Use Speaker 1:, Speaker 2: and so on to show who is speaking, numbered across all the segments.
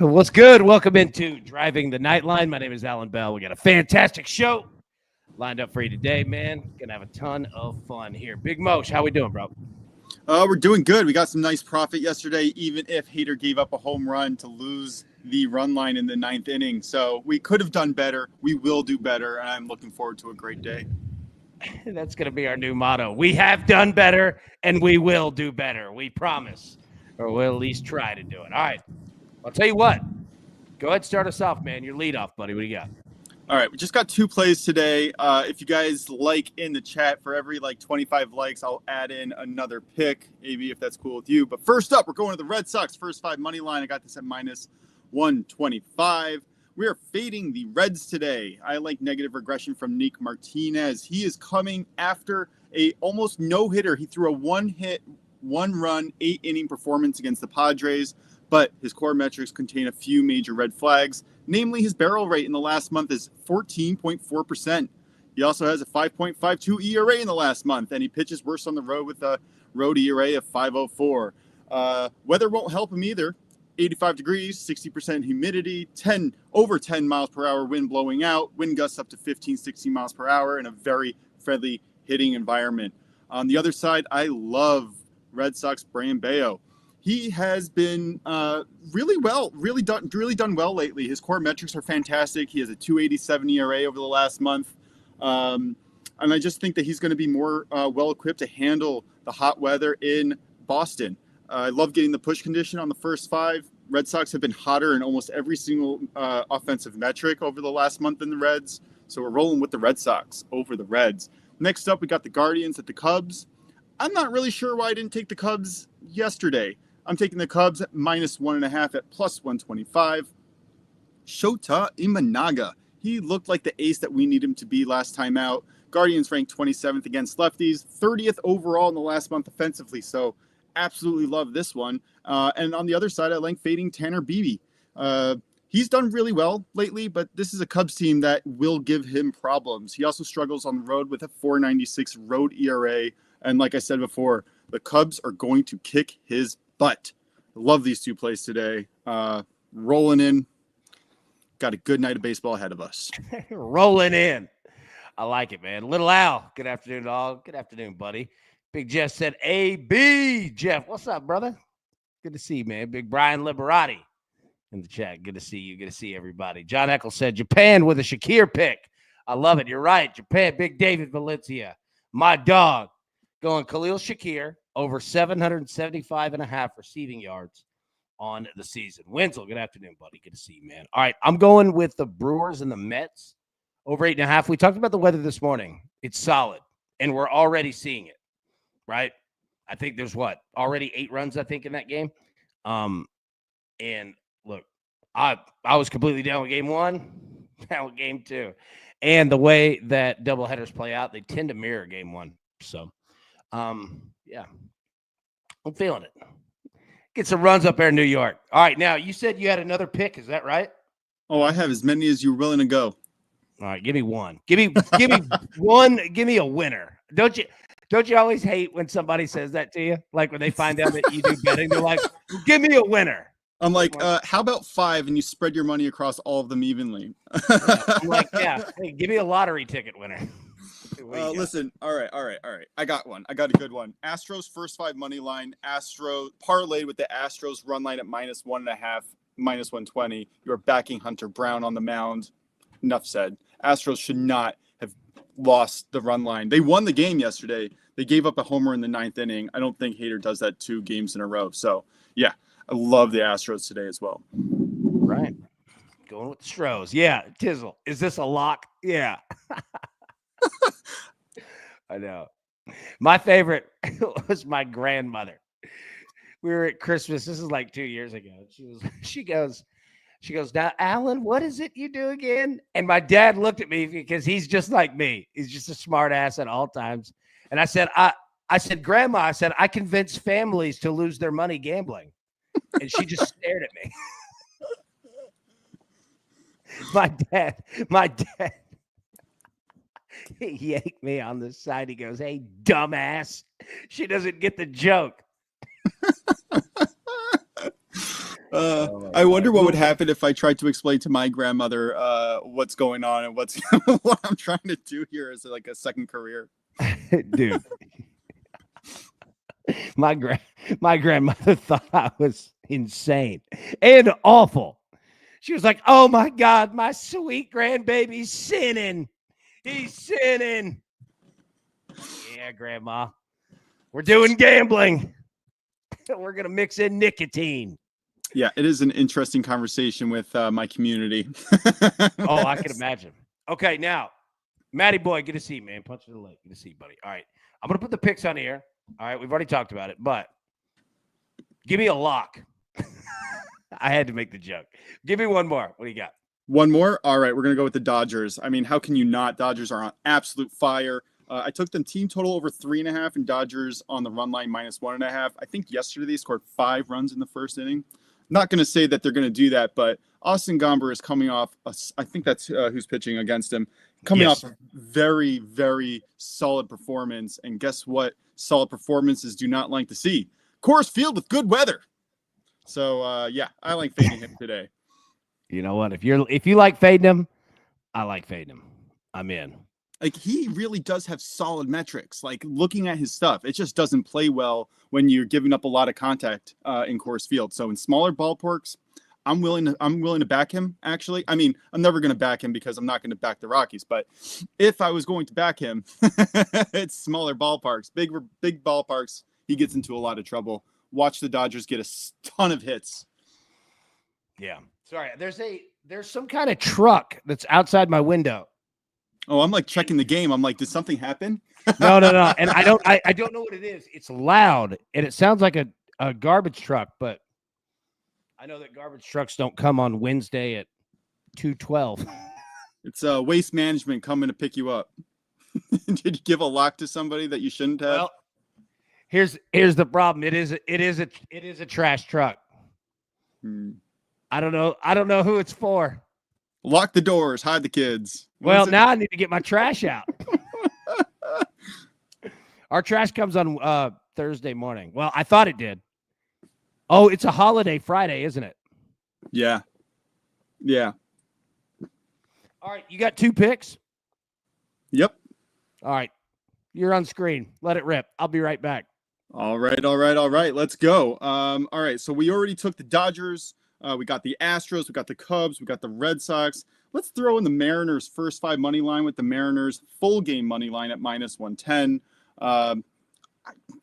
Speaker 1: What's good? Welcome into Driving the Nightline. My name is Alan Bell. We got a fantastic show lined up for you today, man. Gonna have a ton of fun here. Big Mosh, how we doing, bro?
Speaker 2: We're doing good. We got some nice profit yesterday, even if Hader gave up a home run to lose the run line in the ninth inning. So we could have done better. We will do better, and I'm looking forward to a great day.
Speaker 1: That's going to be our new motto. We have done better, and we will do better. We promise, or we'll at least try to do it. All right. I'll tell you what. Go ahead, start us off, man. Your lead off, buddy. What do you got?
Speaker 2: All right, we just got two plays today. If you guys like in the chat, for every 25 likes, I'll add in another pick, maybe if that's cool with you. But first up, we're going to the Red Sox first five money line. I got this at minus 125. We are fading the Reds today. I like negative regression from Nick Martinez. He is coming after a almost no-hitter. He threw a one-hit, one-run, 8-inning performance against the Padres, but his core metrics contain a few major red flags. Namely, his barrel rate in the last month is 14.4%. He also has a 5.52 ERA in the last month, and he pitches worse on the road with a road ERA of 5.04. Weather won't help him either. 85 degrees, 60% humidity, over 10 miles per hour wind blowing out, wind gusts up to 15, 16 miles per hour in a very friendly hitting environment. On the other side, I love Red Sox Brayan Bello. He has been really done well lately. His core metrics are fantastic. He has a 2.87 ERA over the last month. And I just think that he's going to be more well-equipped to handle the hot weather in Boston. I love getting the push condition on the first five. Red Sox have been hotter in almost every single offensive metric over the last month in the Reds. So we're rolling with the Red Sox over the Reds. Next up, we got the Guardians at the Cubs. I'm not really sure why I didn't take the Cubs yesterday. I'm taking the Cubs at minus 1.5 at plus 125. Shota Imanaga. He looked like the ace that we need him to be last time out. Guardians ranked 27th against lefties, 30th overall in the last month offensively. So absolutely love this one. And on the other side, I like fading Tanner Beebe. He's done really well lately, but this is a Cubs team that will give him problems. He also struggles on the road with a 4.96 road ERA. And like I said before, the Cubs are going to kick his butt. Love these two plays today. Rolling in. Got a good night of baseball ahead of us.
Speaker 1: Rolling in. I like it, man. Little Al. Good afternoon, dog. Good afternoon, buddy. Big Jeff said, AB. Jeff, what's up, brother? Good to see you, man. Big Brian Liberati in the chat. Good to see you. Good to see everybody. John Eccles said, Japan with a Shakir pick. I love it. You're right. Japan. Big David Valencia. My dog. Going Khalil Shakir over 775.5 receiving yards on the season. Wenzel, good afternoon, buddy. Good to see you, man. All right, I'm going with the Brewers and the Mets over 8.5. We talked about the weather this morning. It's solid, and we're already seeing it, right? I think there's already 8 runs, I think, in that game. And look, I was completely down with game 1, down with game 2. And the way that doubleheaders play out, they tend to mirror game 1. So, yeah, I'm feeling it. Get some runs up there in New York. All right, now you said you had another pick. Is that right?
Speaker 2: Oh, I have as many as you're willing to go.
Speaker 1: All right, give me one. Give me one. Give me a winner. Don't you always hate when somebody says that to you? Like when they find out that you do betting, they're like, "Give me a winner."
Speaker 2: I'm like, how about 5 and you spread your money across all of them evenly?
Speaker 1: I'm like, yeah, hey, give me a lottery ticket winner.
Speaker 2: Listen, all right. I got one. I got a good one. Astros first 5 money line. Astros parlayed with the Astros run line at minus 1.5, minus 120. You're backing Hunter Brown on the mound. Enough said. Astros should not have lost the run line. They won the game yesterday. They gave up a homer in the 9th inning. I don't think Hader does that 2 games in a row. So, yeah, I love the Astros today as well.
Speaker 1: Right. Going with the Stros. Yeah, Tizzle. Is this a lock? Yeah. I know. My favorite was my grandmother. We were at Christmas. This is like 2 years ago. She goes, now, Alan, what is it you do again? And my dad looked at me because he's just like me. He's just a smart ass at all times. And I said, Grandma, I convince families to lose their money gambling. And she just stared at me. My dad, he yanked me on the side. He goes, hey, dumbass. She doesn't get the joke.
Speaker 2: I I wonder what would happen if I tried to explain to my grandmother what's going on and what's what I'm trying to do here as like a second career.
Speaker 1: Dude. My grandmother thought I was insane and awful. She was like, "Oh my God, my sweet grandbaby's sinning. He's sinning." Yeah, Grandma. We're doing gambling. We're gonna mix in nicotine.
Speaker 2: Yeah, it is an interesting conversation with my community.
Speaker 1: Oh, I can imagine. Okay, now, Matty boy, get a seat, man. Punch to the leg. Get a seat, buddy. All right. I'm gonna put the picks on here. All right, we've already talked about it, but give me a lock. I had to make the joke. Give me one more. What do you got?
Speaker 2: One more? All right, we're going to go with the Dodgers. I mean, how can you not? Dodgers are on absolute fire. I took them team total over 3.5 and Dodgers on the run line -1.5. I think yesterday they scored 5 runs in the first inning. Not going to say that they're going to do that, but Austin Gomber is coming off, I think that's who's pitching against him, coming off a very, very solid performance. And guess what? Solid performances do not like to see. Coors Field with good weather. So, yeah, I like fading him today.
Speaker 1: You know what? If you like fading him, I like fading him. I'm in.
Speaker 2: Like, he really does have solid metrics. Like, looking at his stuff, it just doesn't play well when you're giving up a lot of contact in Coors Field. So in smaller ballparks, I'm willing to back him, actually. I mean, I'm never going to back him because I'm not going to back the Rockies. But if I was going to back him, it's smaller ballparks. Big ballparks, he gets into a lot of trouble. Watch the Dodgers get a ton of hits.
Speaker 1: Yeah. Sorry, there's some kind of truck that's outside my window.
Speaker 2: Oh, I'm like checking the game. I'm like, did something happen?
Speaker 1: No. And I don't know what it is. It's loud and it sounds like a garbage truck, but I know that garbage trucks don't come on Wednesday at 2:12. It's
Speaker 2: Waste Management coming to pick you up. Did you give a lock to somebody that you shouldn't have?
Speaker 1: Well, here's the problem. It is a trash truck. I don't know who it's for.
Speaker 2: Lock the doors, hide the kids.
Speaker 1: Well, now I need to get my trash out. Our trash comes on Thursday morning. Well, I thought it did. Oh, it's a holiday Friday, isn't it?
Speaker 2: Yeah. Yeah.
Speaker 1: All right, you got 2 picks?
Speaker 2: Yep.
Speaker 1: All right. You're on screen. Let it rip. I'll be right back.
Speaker 2: All right. Let's go. All right, so we already took the Dodgers. We got the Astros, we got the Cubs, we got the Red Sox. Let's throw in the Mariners first 5 money line with the Mariners full game money line at -110.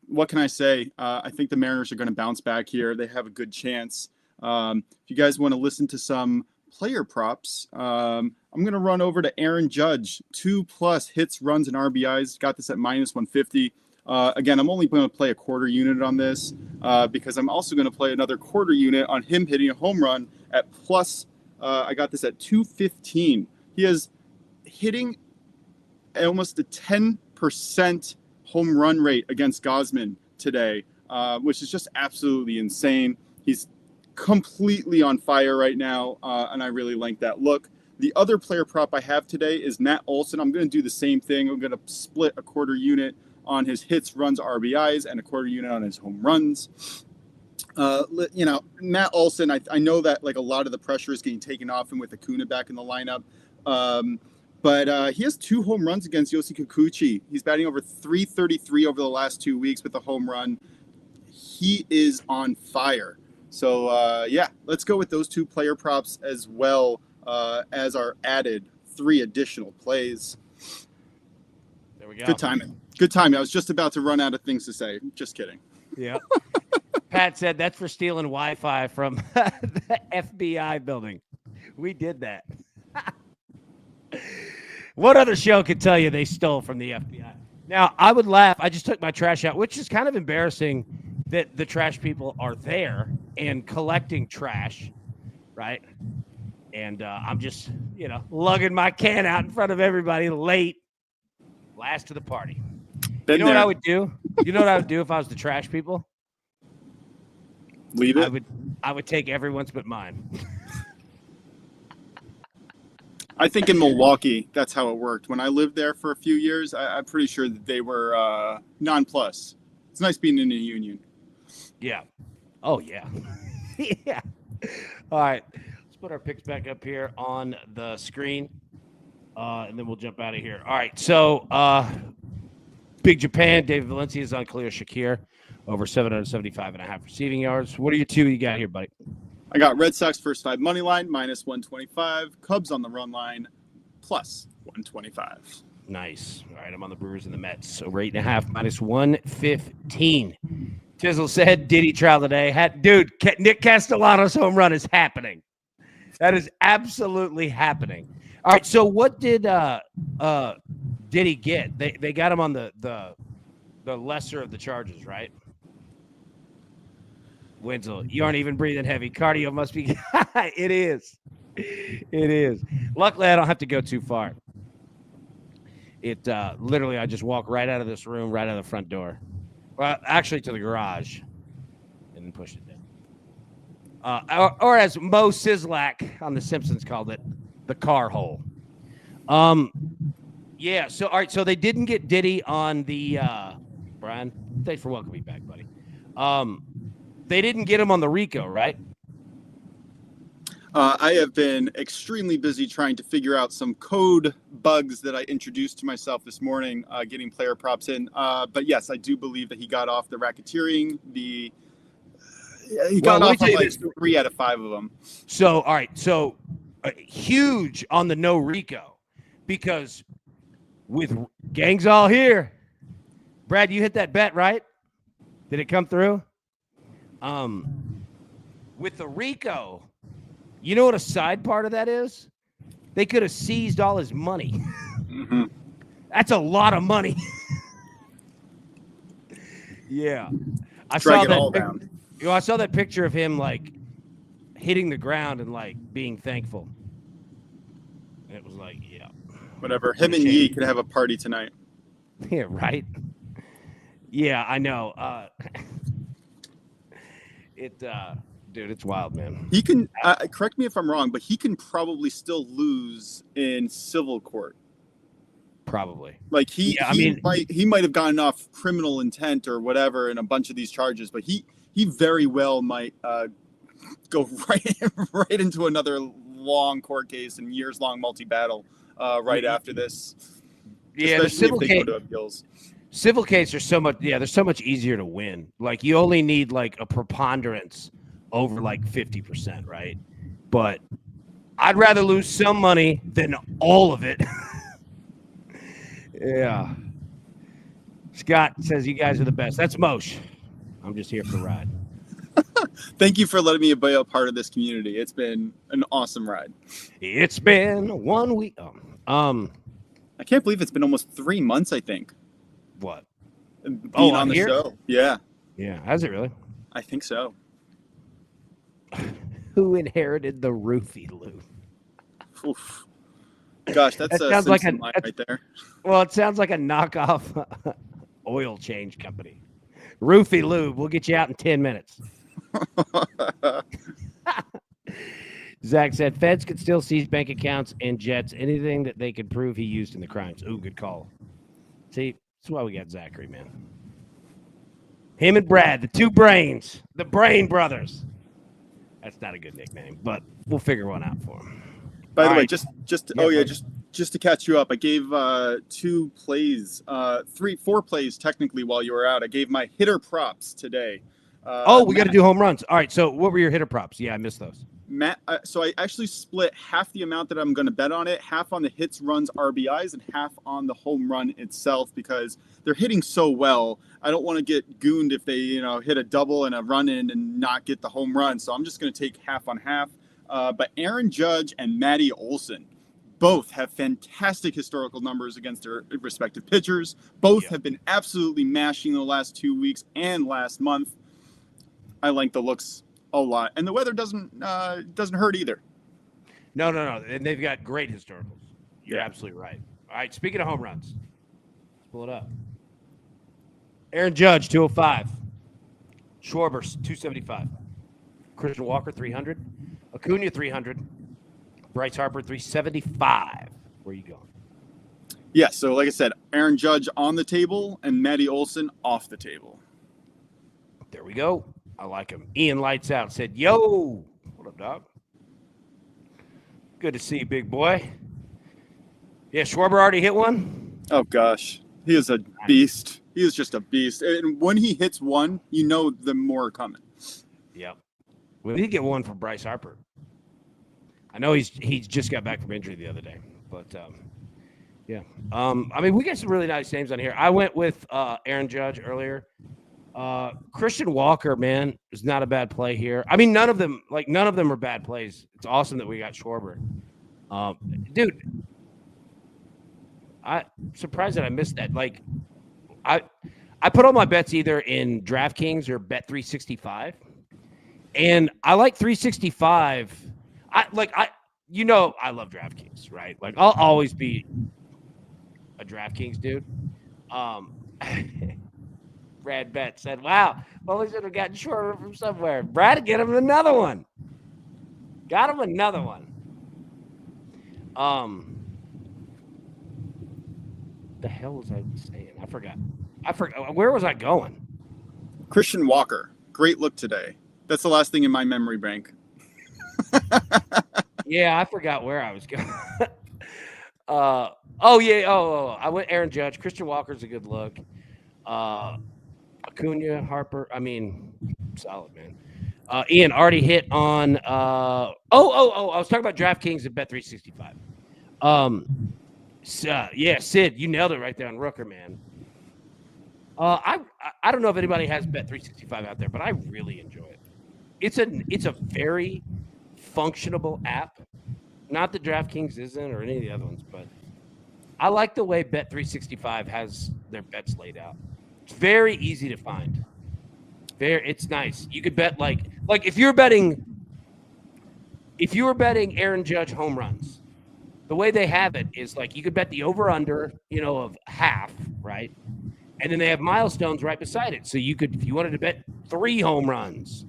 Speaker 2: What can I say? I think the Mariners are going to bounce back here. They have a good chance. If you guys want to listen to some player props, I'm going to run over to Aaron Judge, 2+ hits, runs, and RBIs. Got this at -150. Again, I'm only going to play a quarter unit on this because I'm also going to play another quarter unit on him hitting a home run at plus. I got this at 215. He is hitting almost a 10% home run rate against Gausman today, which is just absolutely insane. He's completely on fire right now, and I really like that look. The other player prop I have today is Matt Olson. I'm going to do the same thing. I'm going to split a quarter unit on his hits, runs, RBIs, and a quarter unit on his home runs. Matt Olson, I know that like a lot of the pressure is getting taken off him with Acuna back in the lineup. But he has 2 home runs against Yoshi Kikuchi. He's batting over .333 over the last 2 weeks with a home run. He is on fire. So, yeah, let's go with those 2 player props as well as our added 3 additional plays.
Speaker 1: There we go.
Speaker 2: Good timing. I was just about to run out of things to say. Just kidding.
Speaker 1: Yeah. Pat said that's for stealing Wi-Fi from the FBI building. We did that. What other show could tell you they stole from the FBI? Now, I would laugh. I just took my trash out, which is kind of embarrassing that the trash people are there and collecting trash, right? And I'm just, lugging my can out in front of everybody late, last to the party. You know what I would do? You know what I would do if I was the trash people?
Speaker 2: Leave it?
Speaker 1: I would take everyone's but mine.
Speaker 2: I think in Milwaukee, that's how it worked. When I lived there for a few years, I'm pretty sure that they were non-plus. It's nice being in a union.
Speaker 1: Yeah. Oh, yeah. Yeah. All right. Let's put our picks back up here on the screen. And then we'll jump out of here. All right. So, Big Japan, David Valencia is on Khalil Shakir, over 775.5 receiving yards. What are your two you got here, buddy?
Speaker 2: I got Red Sox first 5 money line, minus 125. Cubs on the run line, plus 125.
Speaker 1: Nice. All right. I'm on the Brewers and the Mets. Over 8.5, minus 115. Tizzle said, Diddy trial today. Dude, Nick Castellanos home run is happening. That is absolutely happening. All right. So what did Diddy get? They got him on the lesser of the charges, right? Wenzel, you aren't even breathing heavy. Cardio must be. It is. It is. Luckily, I don't have to go too far. It literally, I just walk right out of this room, right out of the front door. Well, actually, to the garage, and then push it down. Or as Mo Sizlak on The Simpsons called it, the car hole. Yeah. So all right. So they didn't get Diddy on the Brian. Thanks for welcoming me back, buddy. They didn't get him on the Rico, right?
Speaker 2: I have been extremely busy trying to figure out some code bugs that I introduced to myself this morning, getting player props in. But yes, I do believe that he got off the racketeering. He got off on like 3 out of 5 of them.
Speaker 1: So, all right. So, huge on the no Rico, because with gangs all here, Brad, you hit that bet, right? Did it come through? With the Rico, you know what a side part of that is? They could have seized all his money.
Speaker 2: Mm-hmm.
Speaker 1: That's a lot of money. Yeah. I
Speaker 2: saw
Speaker 1: that picture of him like hitting the ground and like being thankful. It was like, yeah.
Speaker 2: Whatever. Him and Yee could have a party tonight.
Speaker 1: Yeah, right. Yeah, I know. Dude, it's wild, man.
Speaker 2: He can correct me if I'm wrong, but he can probably still lose in civil court.
Speaker 1: Probably.
Speaker 2: Like he might have gotten off criminal intent or whatever in a bunch of these charges, but he very well might go right into another long court case and years long multi-battle right after this.
Speaker 1: Yeah, the civil case are so much. Yeah, they're so much easier to win. Like you only need like a preponderance over like 50%, right? But I'd rather lose some money than all of it. Yeah. Scott says you guys are the best. That's Moshe. I'm just here for a ride.
Speaker 2: Thank you for letting me be a part of this community. It's been an awesome ride.
Speaker 1: It's been 1 week.
Speaker 2: I can't believe it's been almost 3 months, I think.
Speaker 1: What?
Speaker 2: Being on the show. Yeah.
Speaker 1: Yeah. Has it really?
Speaker 2: I think so.
Speaker 1: Who inherited the roofie loop?
Speaker 2: Oof. Gosh, that sounds like line right there.
Speaker 1: Well, it sounds like a knockoff oil change company. Roofie Lube. We'll get you out in 10 minutes. Zach said feds could still seize bank accounts and jets, anything that they could prove he used in the crimes. Ooh, good call. See, that's why we got Zachary, man. Him and Brad, the two brains, the Brain Brothers. That's not a good nickname, but we'll figure one out for him.
Speaker 2: By the way, just to catch you up, I gave 2 plays, 4 plays technically while you were out. I gave my hitter props today.
Speaker 1: We got to do home runs. All right, so what were your hitter props? Yeah, I missed those.
Speaker 2: Matt, so I actually split half the amount that I'm going to bet on it, half on the hits, runs, RBIs, and half on the home run itself because they're hitting so well. I don't want to get gooned if they, hit a double and a run in and not get the home run. So I'm just going to take half on half. But Aaron Judge and Matty Olson both have fantastic historical numbers against their respective pitchers. Both have been absolutely mashing the last 2 weeks and last month. I like the looks a lot, and the weather doesn't hurt either.
Speaker 1: No, and they've got great historicals. You're absolutely right. All right, speaking of home runs, let's pull it up. Aaron Judge 205, Schwarber 275, Christian Walker 300, Acuna 300, Bryce Harper 375. Where are you going?
Speaker 2: Yeah, so like I said, Aaron Judge on the table and Matty Olson off the table.
Speaker 1: There we go. I like him. Ian Lights Out said, yo, what up, up, dog? Good to see you, big boy. Yeah, Schwarber already hit one.
Speaker 2: Oh gosh, he is a beast. He is just a beast. And when he hits one, you know the more are coming.
Speaker 1: Yep. We did get one from Bryce Harper. I know he's just got back from injury the other day, but yeah. I mean, we got some really nice names on here. I went with Aaron Judge earlier. Christian Walker, man, is not a bad play here. I mean, none of them are bad plays. It's awesome that we got Schwarber. Dude, I'm surprised that I missed that. Like, I put all my bets either in DraftKings or Bet365, and I like 365. I love DraftKings, right? Like, I'll always be a DraftKings dude. Brad Bet said, wow, well, we should have gotten shorter from somewhere. Brad, get him another one. Got him another one. The hell was I saying? I forgot. Where was I going?
Speaker 2: Christian Walker, great look today. That's the last thing in my memory bank.
Speaker 1: Yeah, I forgot where I was going. I went Aaron Judge. Christian Walker's a good look. Acuna, Harper. I mean, solid, man. Ian already hit on. I was talking about DraftKings and Bet365. Sid, you nailed it right there on Rooker, man. I don't know if anybody has Bet365 out there, but I really enjoy it. It's a very functionable app. Not that DraftKings isn't or any of the other ones, but I like the way Bet365 has their bets laid out. It's very easy to find. It's nice. You could bet like if you were betting Aaron Judge home runs, the way they have it is like you could bet the over/under, of half, right? And then they have milestones right beside it. So you could, if you wanted to bet 3 home runs,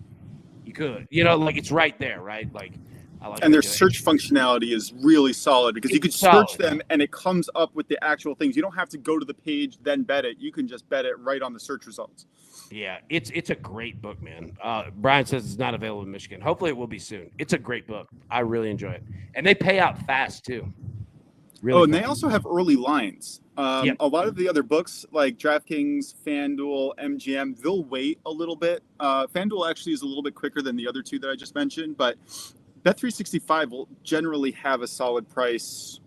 Speaker 1: you could. Like it's right there, right? Like I like.
Speaker 2: And their search functionality is really solid because you could search them and it comes up with the actual things. You don't have to go to the page then bet it. You can just bet it right on the search results.
Speaker 1: Yeah, it's a great book, man. Brian says it's not available in Michigan. Hopefully it will be soon. It's a great book. I really enjoy it. And they pay out fast too. Really
Speaker 2: and they also have early lines. A lot of the other books like DraftKings, FanDuel, MGM, they'll wait a little bit. FanDuel actually is a little bit quicker than the other two that I just mentioned, but Bet365 will generally have a solid price,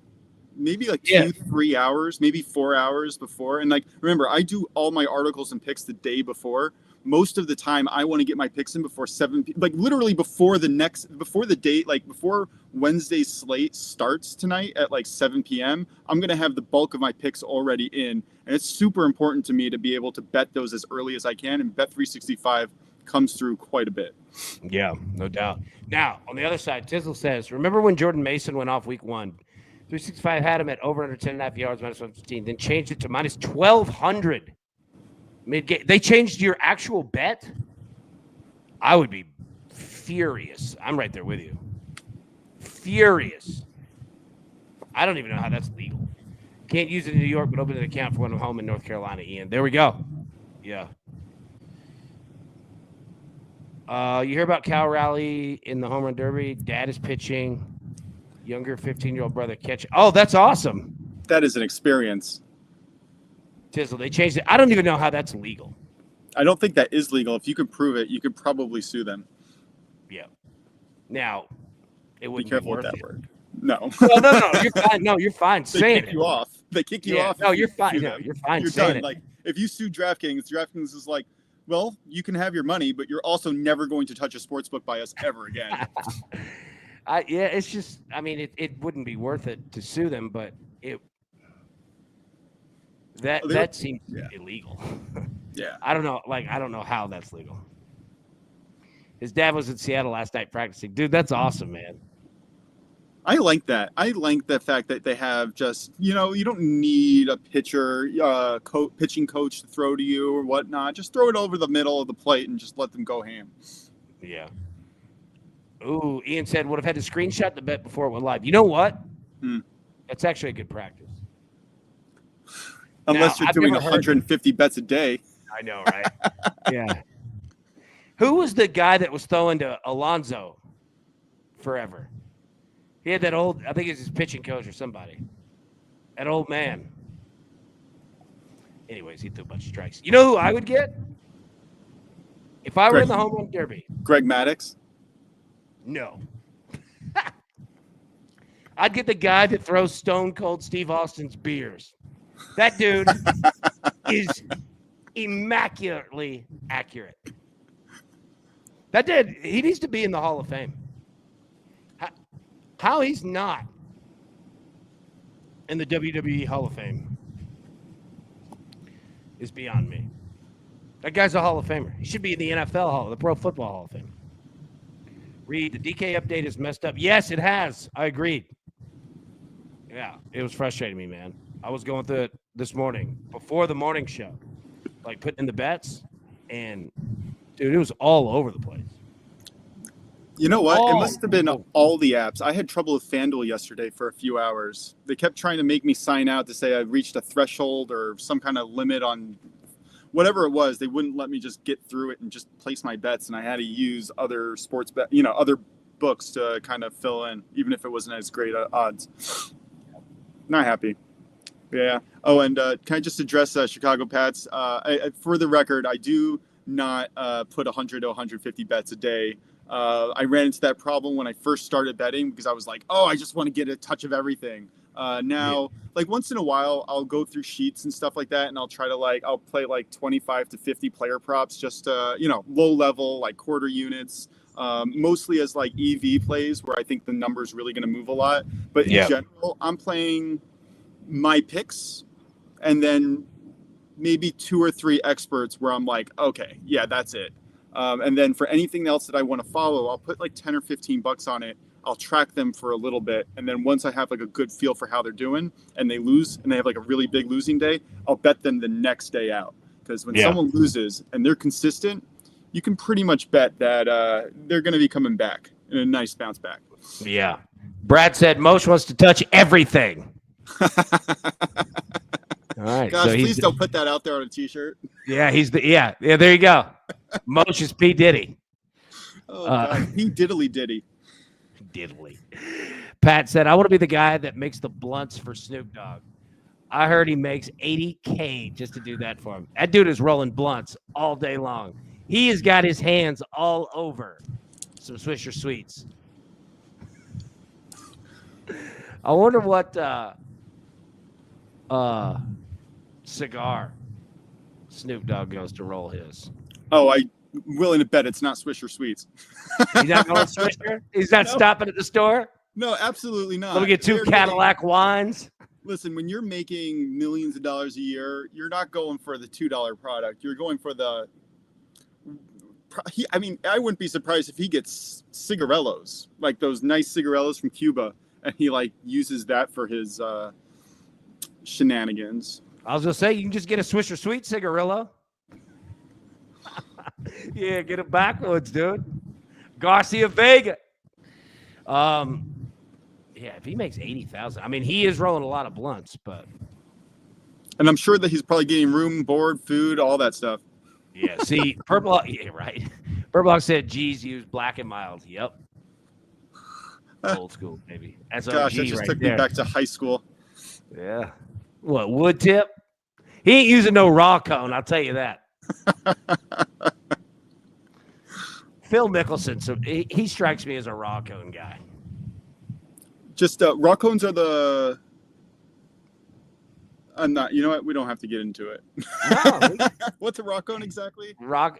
Speaker 2: maybe like 2-3 hours, maybe 4 hours before. And like, remember, I do all my articles and picks the day before. Most of the time, I want to get my picks in before 7 p.m., like literally before the date, like before Wednesday's slate starts tonight at like 7 p.m. I'm going to have the bulk of my picks already in. And it's super important to me to be able to bet those as early as I can. And Bet365 comes through quite a bit.
Speaker 1: Yeah, no doubt. Now, on the other side, Tizzle says, remember when Jordan Mason went off week 1? 365 had him at over under 10.5 yards, minus 115, then changed it to minus 1,200 mid-game. They changed your actual bet? I would be furious. I'm right there with you. Furious. I don't even know how that's legal. Can't use it in New York, but open an account for when I'm home in North Carolina, Ian. There we go. Yeah. You hear about Cal Raleigh in the home run derby? Dad is pitching. Younger 15-year-old brother catch. Oh, that's awesome.
Speaker 2: That is an experience.
Speaker 1: Tizzle, they changed it. I don't even know how that's legal.
Speaker 2: I don't think that is legal. If you could prove it, you could probably sue them.
Speaker 1: Yeah. Now, it wouldn't
Speaker 2: be careful
Speaker 1: be
Speaker 2: with that
Speaker 1: it.
Speaker 2: word. No.
Speaker 1: No. You're fine. No, you're fine saying it.
Speaker 2: They kick you off. They kick you off.
Speaker 1: No, you're fine. No, you're fine
Speaker 2: You're
Speaker 1: saying
Speaker 2: done.
Speaker 1: it.
Speaker 2: Like, if you sue DraftKings is like, well, you can have your money, but you're also never going to touch a sports book by us ever again.
Speaker 1: It's just, I mean, it wouldn't be worth it to sue them, but that seems illegal.
Speaker 2: Yeah.
Speaker 1: I don't know how that's legal. His dad was in Seattle last night practicing. Dude, that's awesome, man.
Speaker 2: I like that. I like the fact that they have just, you don't need a pitcher, pitching coach to throw to you or whatnot. Just throw it over the middle of the plate and just let them go ham.
Speaker 1: Yeah. Ooh, Ian said, would have had to screenshot the bet before it went live. You know what? That's actually a good practice.
Speaker 2: Unless you're doing 150 bets a day.
Speaker 1: I know, right? Yeah. Who was the guy that was throwing to Alonso? forever. He had that old, I think it's his pitching coach or somebody. That old man. Anyways, he threw a bunch of strikes. You know who I would get? If I were in the home run derby.
Speaker 2: Greg Maddux?
Speaker 1: No. I'd get the guy that throws Stone Cold Steve Austin's beers. That dude is immaculately accurate. That dude, he needs to be in the Hall of Fame. How he's not in the WWE Hall of Fame is beyond me. That guy's a Hall of Famer. He should be in the NFL Hall, the Pro Football Hall of Fame. Reed, the DK update is messed up. Yes, it has. I agreed. Yeah, it was frustrating me, man. I was going through it this morning before the morning show, like putting in the bets, and dude, it was all over the place.
Speaker 2: You know what? It must have been all the apps. I had trouble with FanDuel yesterday for a few hours. They kept trying to make me sign out to say I reached a threshold or some kind of limit on whatever it was. They wouldn't let me just get through it and just place my bets, and I had to use other sports bet, other books to kind of fill in, even if it wasn't as great odds. Not happy. Yeah. Oh, and can I just address Chicago Pats? For the record, I do not put 100 to 150 bets a day. I ran into that problem when I first started betting because I was like, I just want to get a touch of everything. Now, like once in a while, I'll go through sheets and stuff like that, and I'll try to I'll play 25 to 50 player props, just low level, like quarter units, mostly as EV plays where I think the number's really going to move a lot. But in general, I'm playing my picks and then maybe 2 or 3 experts where I'm like, okay, yeah, that's it. And then for anything else that I want to follow, I'll put 10 or 15 bucks on it. I'll track them for a little bit. And then once I have a good feel for how they're doing and they lose and they have a really big losing day, I'll bet them the next day out. Because when someone loses and they're consistent, you can pretty much bet that they're going to be coming back in a nice bounce back.
Speaker 1: Yeah. Brad said Moshe wants to touch everything. All right.
Speaker 2: Gosh, please don't put that out there on a t-shirt.
Speaker 1: Yeah, yeah, there you go. Moshe is P. Diddy.
Speaker 2: Oh, God. P. Diddly Diddy.
Speaker 1: Diddly. Pat said, I want to be the guy that makes the blunts for Snoop Dogg. I heard he makes $80K just to do that for him. That dude is rolling blunts all day long. He has got his hands all over some Swisher Sweets. I wonder what cigar Snoop Dogg goes to roll his.
Speaker 2: Oh, I'm willing to bet it's not Swisher Sweets.
Speaker 1: He's not going Swisher? He's not stopping at the store?
Speaker 2: No, absolutely not.
Speaker 1: Let me get 2 Cadillac wines.
Speaker 2: Listen, when you're making millions of dollars a year, you're not going for the $2 product. You're going for the... I wouldn't be surprised if he gets cigarellos, like those nice cigarellos from Cuba, and he uses that for his shenanigans.
Speaker 1: I was going to say, you can just get a Swisher Sweet cigarillo. Yeah, get it backwards, dude. Garcia Vega. Yeah, if he makes 80,000, I mean, he is rolling a lot of blunts, but.
Speaker 2: And I'm sure that he's probably getting room, board, food, all that stuff.
Speaker 1: Yeah, see, Purple, yeah, right. Purple said, G's use Black and Mild. Yep. Old school, baby. That's
Speaker 2: Gosh, that just took me back to high school.
Speaker 1: Yeah. What, wood tip? He ain't using no raw cone, I'll tell you that. Phil Mickelson, so he strikes me as a raw cone guy.
Speaker 2: Just raw cones are the. I'm not. You know what? We don't have to get into it. No. What's a raw cone exactly?
Speaker 1: Rock.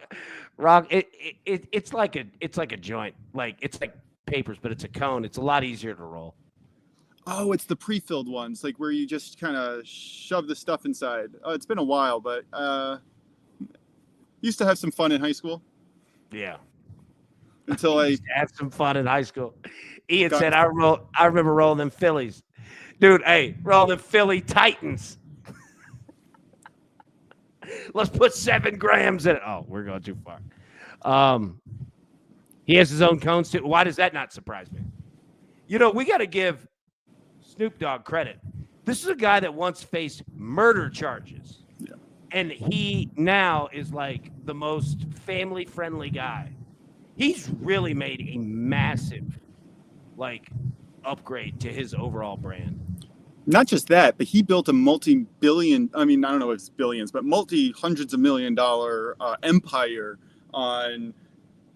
Speaker 1: It's like a joint. Like it's like papers, but it's a cone. It's a lot easier to roll.
Speaker 2: Oh, it's the pre-filled ones, like where you just kind of shove the stuff inside. It's been a while, but used to have some fun in high school.
Speaker 1: Yeah.
Speaker 2: Until I
Speaker 1: had some fun in high school. Ian said, I remember rolling them Phillies. Dude, hey, rolling them Philly Titans. Let's put 7 grams in it. Oh, we're going too far. He has his own cones too. Why does that not surprise me? You know, we got to give Snoop Dogg credit. This is a guy that once faced murder charges.
Speaker 2: Yeah.
Speaker 1: And he now is like the most family-friendly guy. He's really made a massive like upgrade to his overall brand.
Speaker 2: Not just that, but he built a multi-billion, I mean, I don't know if it's billions, but multi-hundreds of $1,000,000 empire on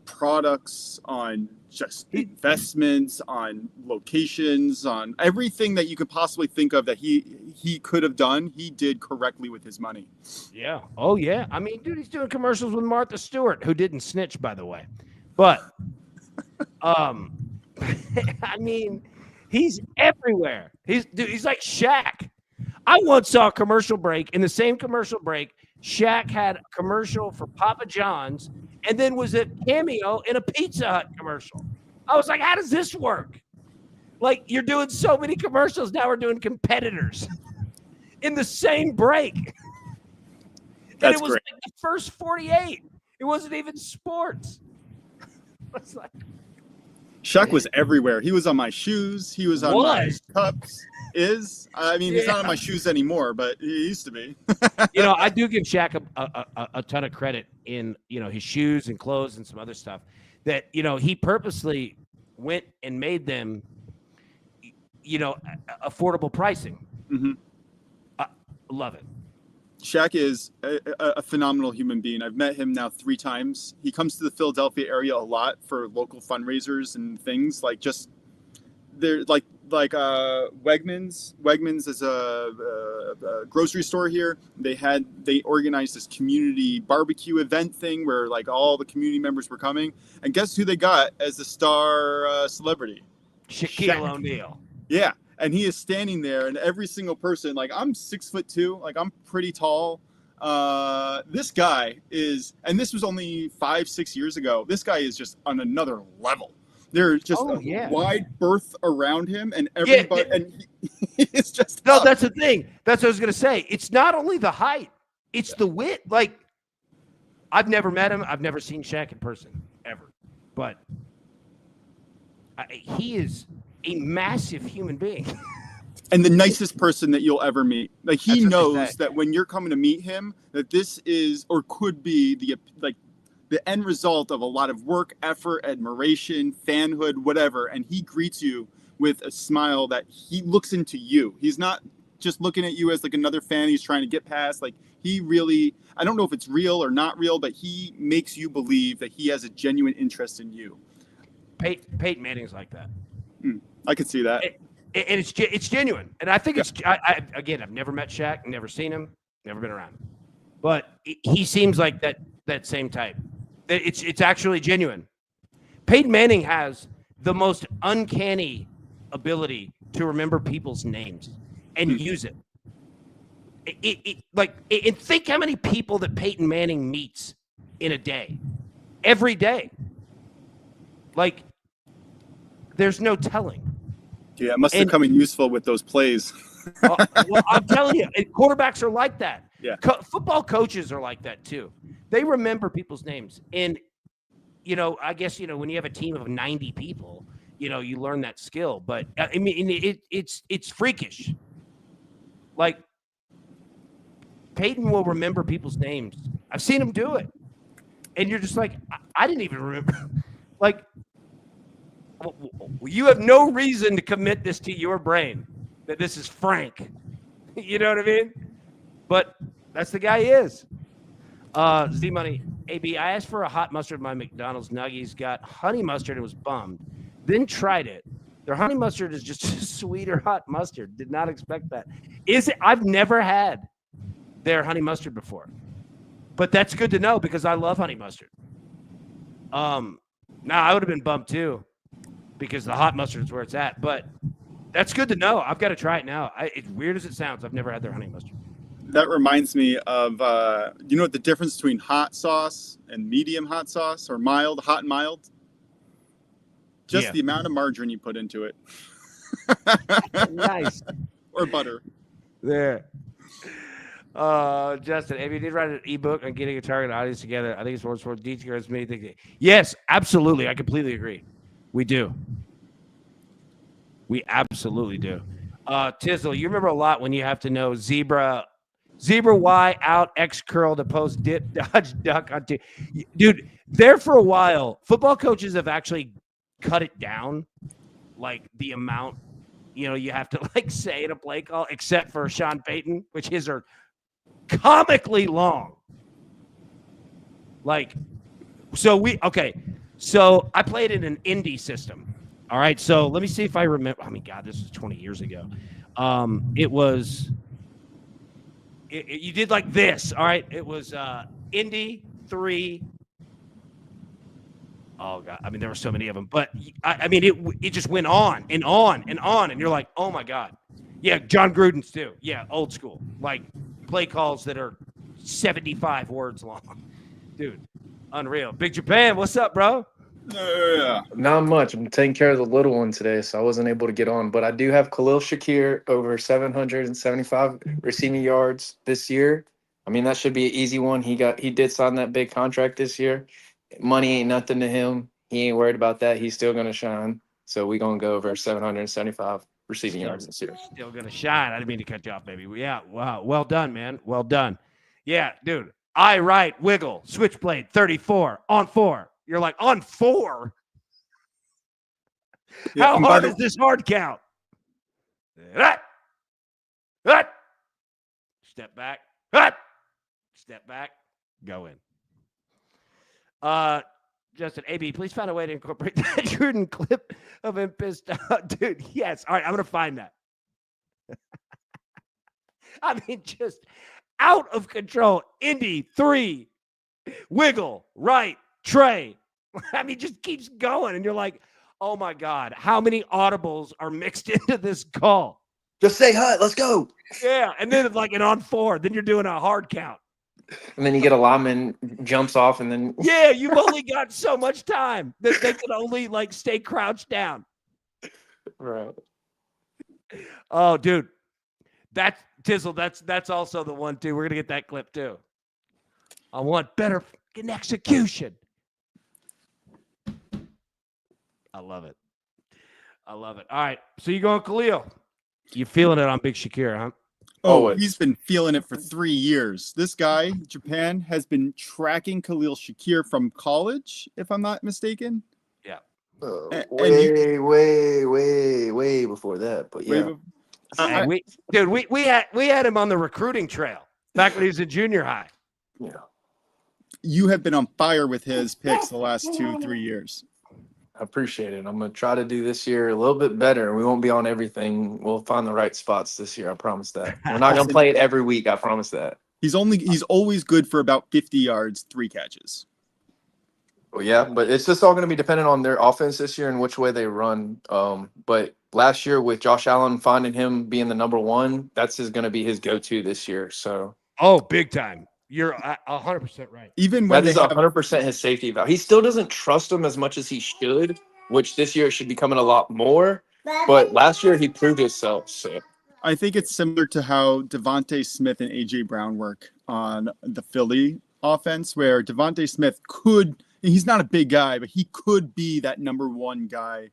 Speaker 2: products, on just investments, on locations, on everything that you could possibly think of that he could have done. He did correctly with his money.
Speaker 1: Yeah. Oh, yeah. I mean, dude, he's doing commercials with Martha Stewart, who didn't snitch, by the way. But, I mean, he's everywhere. He's like Shaq. I once saw a commercial break. In the same commercial break, Shaq had a commercial for Papa John's and then was a cameo in a Pizza Hut commercial. I was like, how does this work? Like, you're doing so many commercials. Now we're doing competitors in the same break.
Speaker 2: That's
Speaker 1: and it was
Speaker 2: great.
Speaker 1: like the first 48. It wasn't even sports. It's like,
Speaker 2: Shaq was everywhere. He was on my shoes. He was on my cups. I mean, he's not on my shoes anymore, but he used to be.
Speaker 1: I do give Shaq a ton of credit in, his shoes and clothes and some other stuff that, he purposely went and made them, affordable pricing.
Speaker 2: Mm-hmm.
Speaker 1: I love it.
Speaker 2: Shaq is a phenomenal human being. I've met him now 3 times. He comes to the Philadelphia area a lot for local fundraisers and things like just there, like Wegmans. Wegmans is a grocery store here. They organized this community barbecue event thing where like all the community members were coming. And guess who they got as the star celebrity?
Speaker 1: Shaquille O'Neal.
Speaker 2: Yeah. And he is standing there, and every single person, like I'm 6'2", like I'm pretty tall. This guy is, and this was only 5-6 years ago. This guy is just on another level. There's just a wide berth around him, and everybody, and it's just
Speaker 1: That's the thing. That's what I was gonna say. It's not only the height; it's the width. Like, I've never met him. I've never seen Shaq in person ever, but he is a massive human being.
Speaker 2: And the nicest person that you'll ever meet. Like he knows that when you're coming to meet him, that this is or could be the end result of a lot of work, effort, admiration, fanhood, whatever. And he greets you with a smile that he looks into you. He's not just looking at you as like another fan he's trying to get past. Like he really, I don't know if it's real or not real, but he makes you believe that he has a genuine interest in you.
Speaker 1: Peyton Manning's like that.
Speaker 2: I could see that.
Speaker 1: And it's genuine. And I think again, I've never met Shaq, never seen him, never been around him. But he seems like that same type. It's actually genuine. Peyton Manning has the most uncanny ability to remember people's names and use it. And think how many people that Peyton Manning meets in a day, every day. Like, there's no telling.
Speaker 2: Yeah, it must have come in useful with those plays.
Speaker 1: Well, I'm telling you, quarterbacks are like that.
Speaker 2: Yeah.
Speaker 1: Football coaches are like that too. They remember people's names. And, I guess, when you have a team of 90 people, you learn that skill. But, I mean, it's freakish. Like, Peyton will remember people's names. I've seen him do it. And you're just like, I didn't even remember. Like, you have no reason to commit this to your brain that this is Frank. You know what I mean? But that's the guy he is. Z-Money, AB, I asked for a hot mustard. My McDonald's Nuggies got honey mustard and was bummed. Then tried it. Their honey mustard is just sweeter hot mustard. Did not expect that. I've never had their honey mustard before. But that's good to know because I love honey mustard. I would have been bummed too, because the hot mustard is where it's at. But that's good to know. I've got to try it now. As weird as it sounds, I've never had their honey mustard.
Speaker 2: That reminds me of, you know what the difference between hot sauce and medium hot sauce or mild, hot and mild? Just the amount of margarine you put into it.
Speaker 1: Nice.
Speaker 2: Or butter.
Speaker 1: There. Justin, if you did write an ebook on getting a target audience together, I think it's more detailed as many things. Yes, absolutely. I completely agree. We do. We absolutely do. Tizzle, you remember a lot when you have to know zebra Y out, X curl to post dip, dodge, duck on two. Dude, there for a while, football coaches have actually cut it down like the amount, you have to like say in a play call, except for Sean Payton, which his are comically long. Like, so I played in an indie system. All right. So let me see if I remember. I mean, God, this was 20 years ago. It was, you did like this. All right. It was Indy 3. Oh God. I mean, there were so many of them, but I mean, it just went on and on and on. And you're like, oh my God. Yeah. John Gruden's too. Yeah. Old school, like play calls that are 75 words long, dude. Unreal. Big Japan. What's up, bro?
Speaker 2: Yeah.
Speaker 3: Not much. I'm taking care of the little one today, so I wasn't able to get on. But I do have Khalil Shakir over 775 receiving yards this year. I mean, that should be an easy one. He did sign that big contract this year. Money ain't nothing to him. He ain't worried about that. He's still gonna shine. So we're gonna go over 775 receiving yards this year.
Speaker 1: Still gonna shine. I didn't mean to cut you off, baby. Yeah. Wow. Well done, man. Well done. Yeah, dude. I right wiggle switchblade 34 on 4. You're like on 4.
Speaker 2: Yeah,
Speaker 1: How hard is this hard count? Step back. Step back. Go in. Justin, AB, please find a way to incorporate that Jordan clip of him pissed out. Dude, yes. All right, I'm going to find that. I mean, just out of control. Indy 3. Wiggle. Right. Trey. I mean, just keeps going. And you're like, oh, my God. How many audibles are mixed into this call?
Speaker 3: Just say hi. Let's go.
Speaker 1: Yeah. And then like an on 4. Then you're doing a hard count.
Speaker 3: And then you get a lineman jumps off, and then
Speaker 1: Yeah, you've only got so much time that they can only like stay crouched down.
Speaker 3: right.
Speaker 1: Oh, dude, that's Tizzle. That's also the one too. We're gonna get that clip too. I want better fucking execution. I love it. I love it. All right, so you going Khalil? You feeling it on Big Shakir, huh?
Speaker 2: Oh, he's been feeling it for 3 years. This guy, Japan, has been tracking Khalil Shakir from college, if I'm not mistaken.
Speaker 1: Yeah.
Speaker 3: Way before that. But yeah.
Speaker 1: We had him on the recruiting trail back when he was in junior high.
Speaker 3: Yeah.
Speaker 2: You have been on fire with his picks the last 2-3 years.
Speaker 3: I appreciate it. I'm going to try to do this year a little bit better. We won't be on everything. We'll find the right spots this year. I promise that. We're not going to play it every week. I promise that.
Speaker 2: He's always good for about 50 yards, 3 catches.
Speaker 3: Well, yeah, but it's just all going to be dependent on their offense this year and which way they run. But last year with Josh Allen finding him being the number 1, that's going to be his go-to this year. So.
Speaker 1: Oh, big time. You're 100% right.
Speaker 2: Even when
Speaker 3: that is 100% his safety valve. He still doesn't trust him as much as he should, which this year should be coming a lot more. But last year he proved himself. So
Speaker 2: I think it's similar to how Devontae Smith and AJ Brown work on the Philly offense, where Devontae Smith he's not a big guy, but he could be that number 1 guy.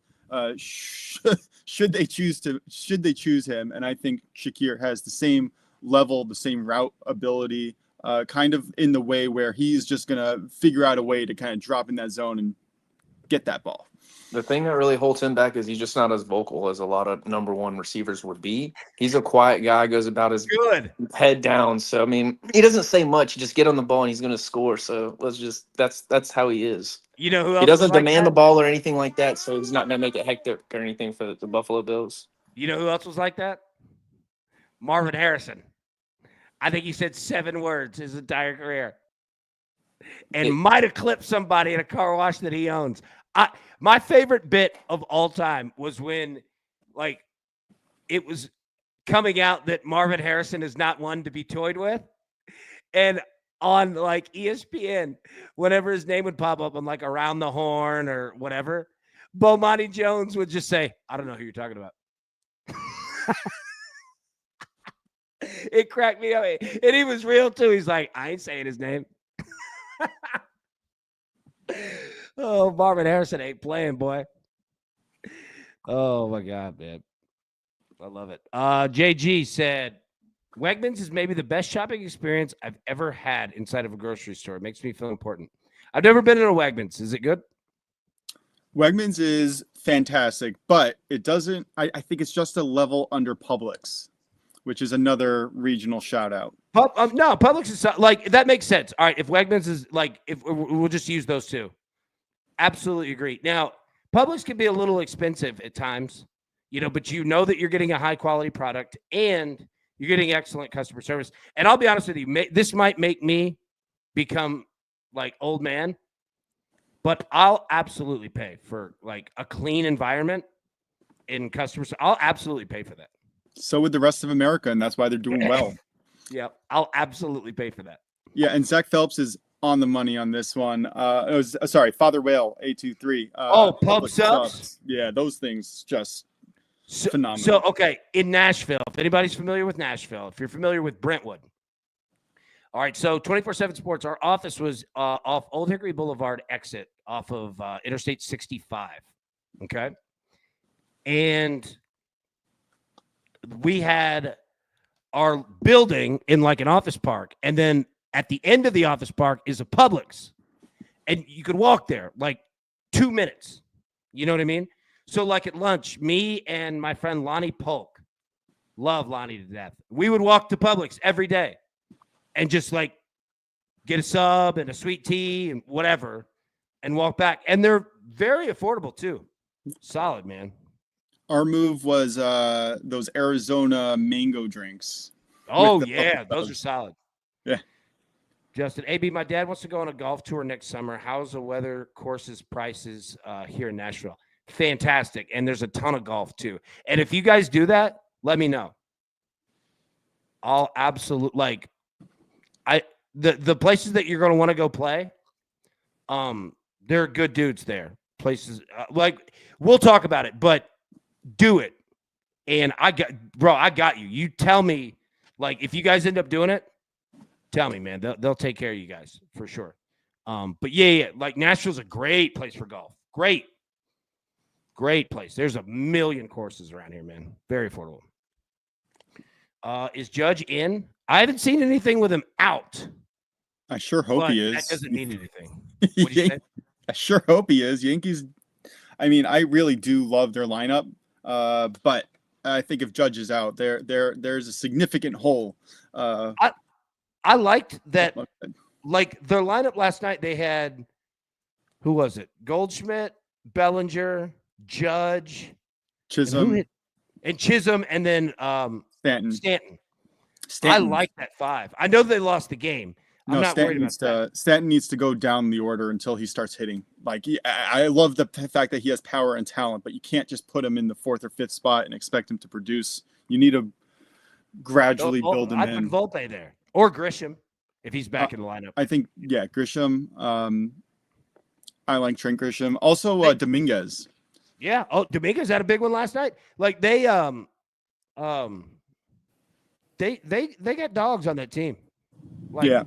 Speaker 2: Should they choose him? And I think Shakir has the same level, the same route ability. Kind of in the way where he's just going to figure out a way to kind of drop in that zone and get that ball.
Speaker 3: The thing that really holds him back is he's just not as vocal as a lot of number 1 receivers would be. He's a quiet guy, goes about his head down. So, I mean, he doesn't say much. You just get on the ball and he's going to score. So that's how he is.
Speaker 1: You know who else?
Speaker 3: He doesn't demand the ball or anything like that. So he's not going to make it hectic or anything for the Buffalo Bills.
Speaker 1: You know who else was like that? Marvin Harrison. I think he said 7 words his entire career and might have clipped somebody in a car wash that he owns. My favorite bit of all time was when, like, it was coming out that Marvin Harrison is not one to be toyed with. And on, like, ESPN, whenever his name would pop up on, like, Around the Horn or whatever, Bomani Jones would just say, I don't know who you're talking about. It cracked me up. And he was real, too. He's like, I ain't saying his name. Oh, Marvin Harrison ain't playing, boy. Oh, my God, man. I love it. JG said, Wegmans is maybe the best shopping experience I've ever had inside of a grocery store. It makes me feel important. I've never been in a Wegmans. Is it good?
Speaker 2: Wegmans is fantastic, but it doesn't. I think it's just a level under Publix, which is another regional shout out.
Speaker 1: No, Publix is like that makes sense. All right, if Wegmans is like, if we'll just use those two, absolutely agree. Now, Publix can be a little expensive at times, but you know that you're getting a high quality product and you're getting excellent customer service. And I'll be honest with you, this might make me become like old man, but I'll absolutely pay for like a clean environment in customers. I'll absolutely pay for that.
Speaker 2: So would the rest of America, and that's why they're doing well.
Speaker 1: Yeah, I'll absolutely pay for that.
Speaker 2: Yeah, and Zach Phelps is on the money on this one. Father Whale, A23.
Speaker 1: Pub subs?
Speaker 2: Yeah, those things just phenomenal.
Speaker 1: So, okay, in Nashville, if anybody's familiar with Nashville, if you're familiar with Brentwood. All right, so 24/7 Sports, our office was off Old Hickory Boulevard exit off of Interstate 65, okay? And we had our building in like an office park, and then at the end of the office park is a Publix, and you could walk there like 2 minutes. You know what I mean? So like at lunch, me and my friend Lonnie Polk, love Lonnie to death, we would walk to Publix every day and just like get a sub and a sweet tea and whatever and walk back. And they're very affordable too. Solid, man.
Speaker 2: Our move was those Arizona mango drinks.
Speaker 1: Oh, yeah. Those are solid.
Speaker 2: Yeah.
Speaker 1: Justin, AB, my dad wants to go on a golf tour next summer. How's the weather, courses, prices here in Nashville? Fantastic. And there's a ton of golf too. And if you guys do that, let me know. I'll absolutely the places that you're going to want to go play. There are good dudes there. Places we'll talk about it, but do it. And I got you. You tell me, like, if you guys end up doing it, tell me, man. They'll take care of you guys for sure. But yeah, like Nashville's a great place for golf. Great place. There's a million courses around here, man. Very affordable. Is Judge in? I haven't seen anything with him out.
Speaker 2: I sure hope he is.
Speaker 1: That doesn't mean anything. What do you say?
Speaker 2: I sure hope he is. Yankees. I mean, I really do love their lineup. But I think if Judge is out, there's a significant hole.
Speaker 1: I liked that. Like their lineup last night, they had, who was it? Goldschmidt, Bellinger, Judge,
Speaker 2: Chisholm,
Speaker 1: and then Stanton. I like that five. I know they lost the game. I'm not worried about that.
Speaker 2: Stanton needs to go down the order until he starts hitting. Like I love the fact that he has power and talent, but you can't just put him in the 4th or 5th spot and expect him to produce. You need to gradually build him in.
Speaker 1: I'd put Volpe there or Grisham if he's back in the lineup.
Speaker 2: I think Grisham. I like Trent Grisham. Also Dominguez.
Speaker 1: Yeah. Oh, Dominguez had a big one last night. Like they got dogs on that team. Like,
Speaker 2: yeah.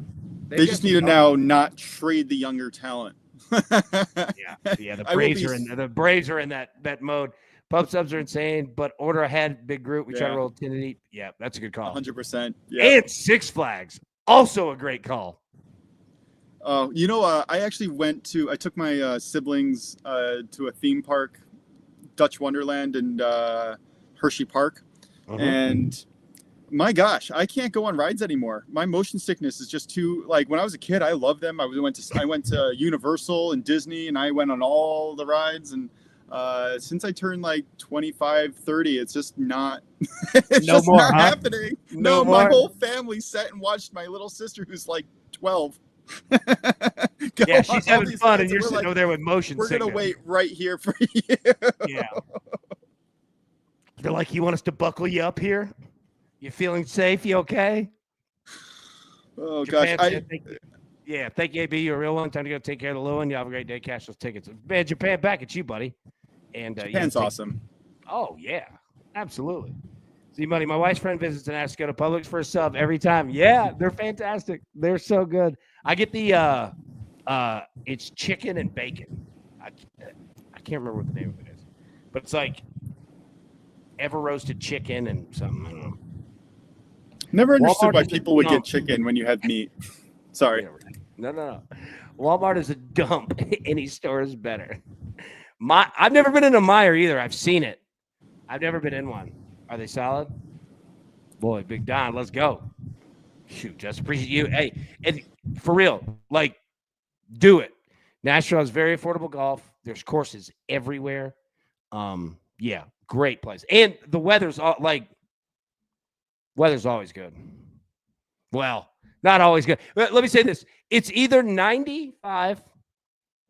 Speaker 2: They just need to now not trade the younger talent.
Speaker 1: Yeah. The Braves are in that mode. Pub subs are insane, but order ahead, big group. We try to roll 10 and eat. Yeah, that's a good call.
Speaker 2: 100%. Yeah.
Speaker 1: And Six Flags, also a great call.
Speaker 2: I actually I took my siblings to a theme park, Dutch Wonderland and Hershey Park, and my gosh, I can't go on rides anymore. My motion sickness is just too, like, when I was a kid, I loved them. I went to Universal and Disney, and I went on all the rides. And since I turned like 25, 30, it's just not, happening. No, my whole family sat and watched my little sister, who's like 12.
Speaker 1: Yeah, she's having fun, and you're sitting over there with motion sickness.
Speaker 2: We're going to wait right here for you.
Speaker 1: Yeah. They're like, you want us to buckle you up here? You feeling safe? You okay?
Speaker 2: Oh,
Speaker 1: Japan,
Speaker 2: gosh.
Speaker 1: Thank you, AB. You're a real long time to go take care of the little one. You have a great day. Cash those tickets. Man, Japan, back at you, buddy. And
Speaker 2: Japan's awesome.
Speaker 1: Oh, yeah. Absolutely. See, buddy, my wife's friend visits and asks to go to Publix for a sub every time. Yeah, they're fantastic. They're so good. I get the it's chicken and bacon. I can't remember what the name of it is. But it's like ever roasted chicken and something. I don't know.
Speaker 2: Never understood why people would get chicken when you had meat. Sorry.
Speaker 1: No. Walmart is a dump. Any store is better. I've never been in a Meyer either. I've seen it. I've never been in one. Are they solid? Boy, Big Don, let's go. Shoot, just appreciate you. Hey, and for real, like, do it. Nashville has very affordable golf. There's courses everywhere. Yeah, great place. And the weather's always good. Well, not always good. Let me say this. It's either 95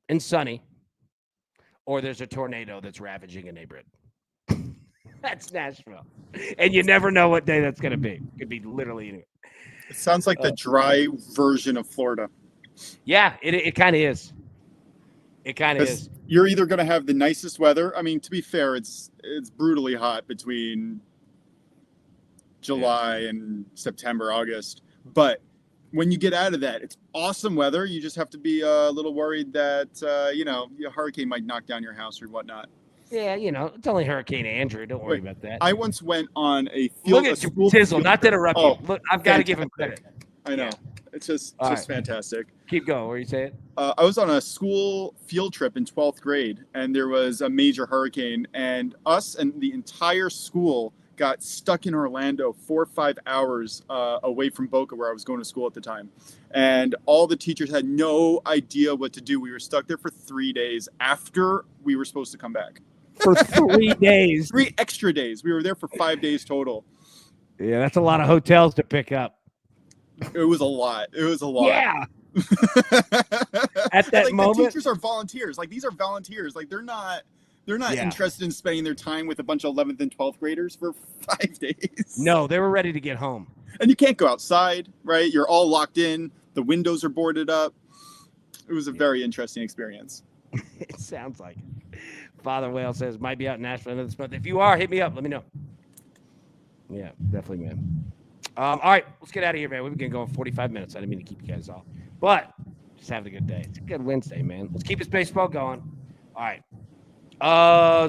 Speaker 1: and sunny, or there's a tornado that's ravaging a neighborhood. That's Nashville. And you never know what day that's going to be. Could be literally anywhere.
Speaker 2: It sounds like the dry version of Florida.
Speaker 1: Yeah, it kind of is. It kind of is.
Speaker 2: You're either going to have the nicest weather. I mean, to be fair, it's brutally hot between July and September, August. But when you get out of that, it's awesome weather. You just have to be a little worried that, a hurricane might knock down your house or whatnot.
Speaker 1: Yeah, it's only Hurricane Andrew. Don't worry about that.
Speaker 2: I once went on a field.
Speaker 1: Look at Tizzle, not to interrupt you. Look, I've got to give him credit.
Speaker 2: I know. Yeah. It's just right. Fantastic.
Speaker 1: Keep going. What are you saying?
Speaker 2: I was on a school field trip in 12th grade, and there was a major hurricane, and us and the entire school got stuck in Orlando 4 or 5 hours away from Boca, where I was going to school at the time. And all the teachers had no idea what to do. We were stuck there for 3 days after we were supposed to come back.
Speaker 1: For 3 days.
Speaker 2: 3 extra days. We were there for 5 days total.
Speaker 1: Yeah, that's a lot of hotels to pick up.
Speaker 2: It was a lot.
Speaker 1: Yeah. At that moment,
Speaker 2: the teachers are volunteers. Like, these are volunteers. Like, they're not interested in spending their time with a bunch of 11th and 12th graders for 5 days.
Speaker 1: No, they were ready to get home.
Speaker 2: And you can't go outside, right? You're all locked in. The windows are boarded up. It was a very interesting experience.
Speaker 1: It sounds like it. Father Whale says, might be out in Nashville this month. If you are, hit me up. Let me know. Yeah, definitely, man. All right, let's get out of here, man. We've been going 45 minutes. I didn't mean to keep you guys all. But just having a good day. It's a good Wednesday, man. Let's keep this baseball going. All right.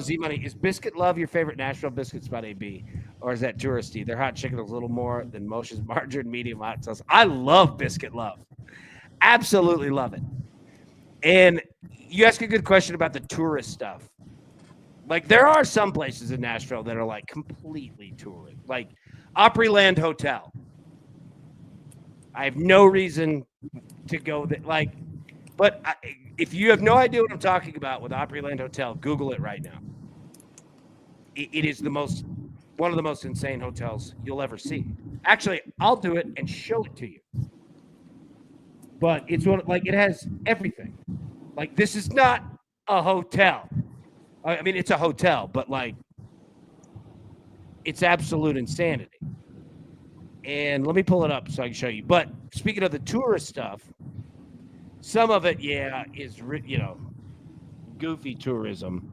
Speaker 1: Z-Money, is Biscuit Love your favorite Nashville biscuit spot, AB? Or is that touristy? Their hot chicken is a little more than Moshe's margarine medium hot sauce. I love Biscuit Love. Absolutely love it. And you ask a good question about the tourist stuff. Like, there are some places in Nashville that are, like, completely tourist. Like, Opryland Hotel. I have no reason to go there. Like, but if you have no idea what I'm talking about with Opryland Hotel, Google it right now. It is one of the most insane hotels you'll ever see. Actually, I'll do it and show it to you. But it's it has everything. Like, this is not a hotel. I mean, it's a hotel, but like, it's absolute insanity. And let me pull it up so I can show you. But speaking of the tourist stuff, some of it, is, goofy tourism.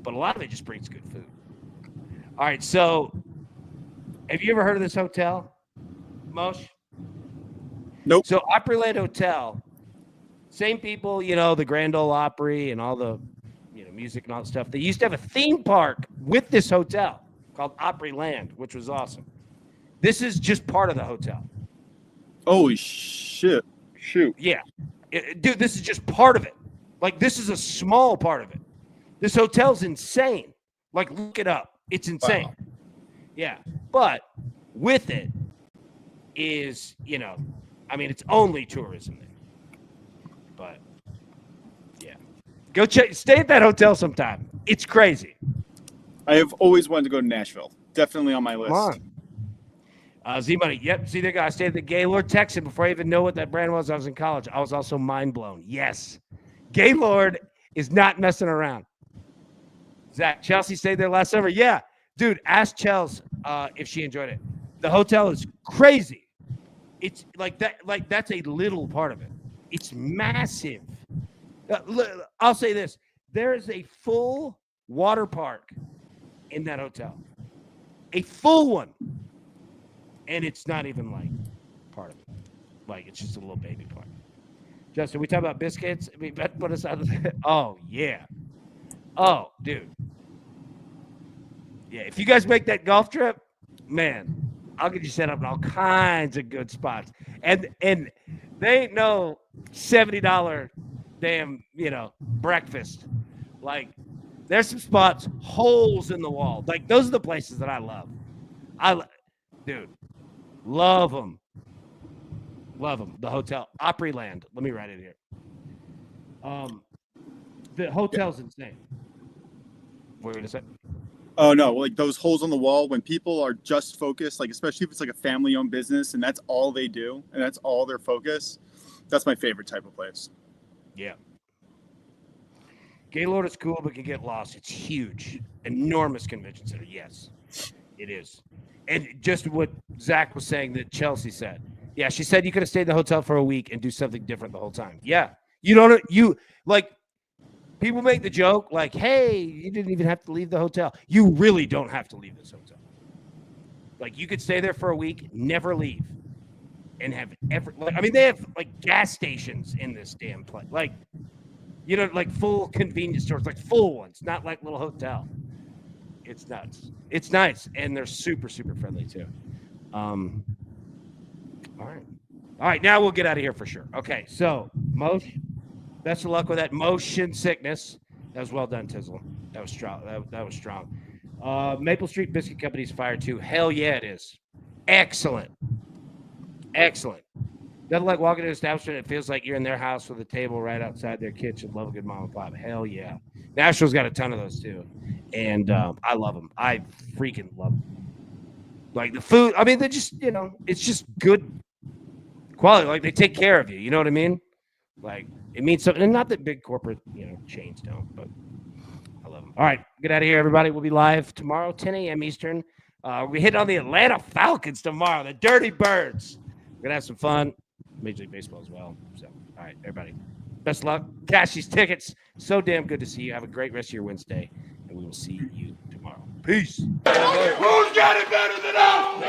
Speaker 1: But a lot of it just brings good food. All right, so have you ever heard of this hotel, Mosh?
Speaker 2: Nope.
Speaker 1: So Opryland Hotel, same people, the Grand Ole Opry and all the, music and all that stuff. They used to have a theme park with this hotel called Opryland, which was awesome. This is just part of the hotel.
Speaker 2: Holy shit. Shoot.
Speaker 1: Yeah. Dude, this is just part of it. Like, this is a small part of it. This hotel's insane. Like, look it up. It's insane. Wow. Yeah. But with it is, it's only tourism there. But, yeah. Go stay at that hotel sometime. It's crazy.
Speaker 2: I have always wanted to go to Nashville. Definitely on my list.
Speaker 1: Come on. Z-Money, yep. See, I stayed at the Gaylord Texan before I even know what that brand was. I was in college. I was also mind blown. Yes. Gaylord is not messing around. Zach, Chelsea stayed there last summer. Yeah. Dude, ask Chels if she enjoyed it. The hotel is crazy. It's like that. Like, that's a little part of it. It's massive. I'll say this. There is a full water park in that hotel. A full one. And it's not even, like, part of it. Like, it's just a little baby part. Justin, we talk about biscuits? I mean, put us out of the... Oh, yeah. Oh, dude. Yeah, if you guys make that golf trip, man, I'll get you set up in all kinds of good spots. And they ain't no $70 damn, breakfast. Like, there's some spots, holes in the wall. Like, those are the places that I love. Dude, love them. Love them. The hotel, Opryland. Let me write it here. The hotel's insane. What were you gonna say?
Speaker 2: Oh no, like those holes on the wall when people are just focused, like especially if it's like a family-owned business and that's all they do and that's all their focus. That's my favorite type of place.
Speaker 1: Yeah. Gaylord is cool, but can get lost. It's huge, enormous convention center. Yes, it is. And just what Zach was saying that Chelsea said. Yeah, she said you could have stayed in the hotel for a week and do something different the whole time. Yeah, people make the joke like, hey, you didn't even have to leave the hotel. You really don't have to leave this hotel. Like, you could stay there for a week, never leave, and have they have like gas stations in this damn place. Like, like full convenience stores, like full ones, not like little hotel. It's nuts. It's nice, and they're super, super friendly too. All right. Now we'll get out of here for sure. Okay, so best of luck with that motion sickness. That was well done, Tizzle. That was strong. That was strong. Maple Street Biscuit Company's fired too. Hell yeah, it is. Excellent. Nothing like walking to an establishment. It feels like you're in their house with a table right outside their kitchen. Love a good mom and pop. Hell yeah. Nashville's got a ton of those too. And I love them. I freaking love them. Like the food, I mean, they're just, it's just good quality. Like they take care of you. You know what I mean? Like it means something. And not that big corporate, chains don't, but I love them. All right. Get out of here, everybody. We'll be live tomorrow, 10 a.m. Eastern. We hit on the Atlanta Falcons tomorrow, the Dirty Birds. We're going to have some fun. Major League Baseball as well. So, all right, everybody. Best of luck. Cash these tickets. So damn good to see you. Have a great rest of your Wednesday, and we will see you tomorrow. Peace. Who's got it better than us?